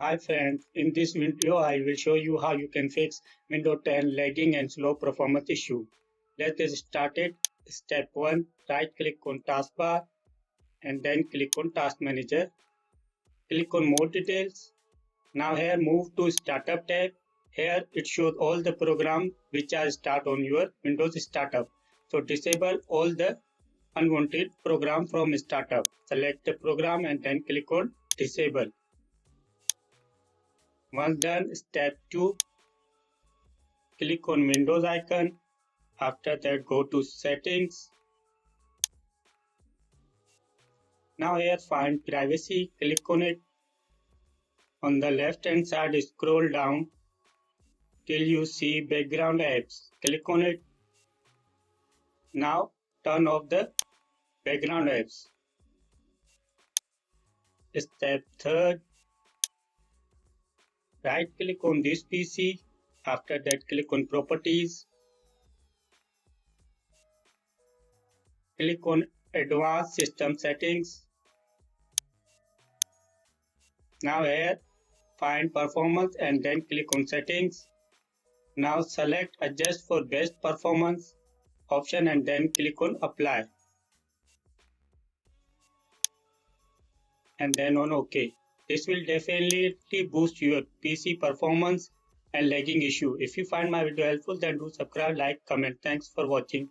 Hi friends, in this video I will show you how you can fix Windows 10 lagging and slow performance issue. Let's get started. Step 1. Right click on taskbar and then click on task manager. Click on more details. Now here move to startup tab. Here it shows all the programs which are start on your Windows startup. So disable all the unwanted program from startup. Select the program and then click on disable. Once done, step 2. Click on Windows icon. After that, go to settings. Now here find privacy. Click on it. On the left hand side, scroll down till you see background apps. Click on it. Now turn off the background apps. Step third, right click on this PC. After that, click on properties. Click on advanced system settings. Now here find performance and then click on settings. Now select adjust for best performance option and then click on apply and then on OK. This will definitely boost your PC performance and lagging issue. If you find my video helpful, then do subscribe, like, comment. Thanks for watching.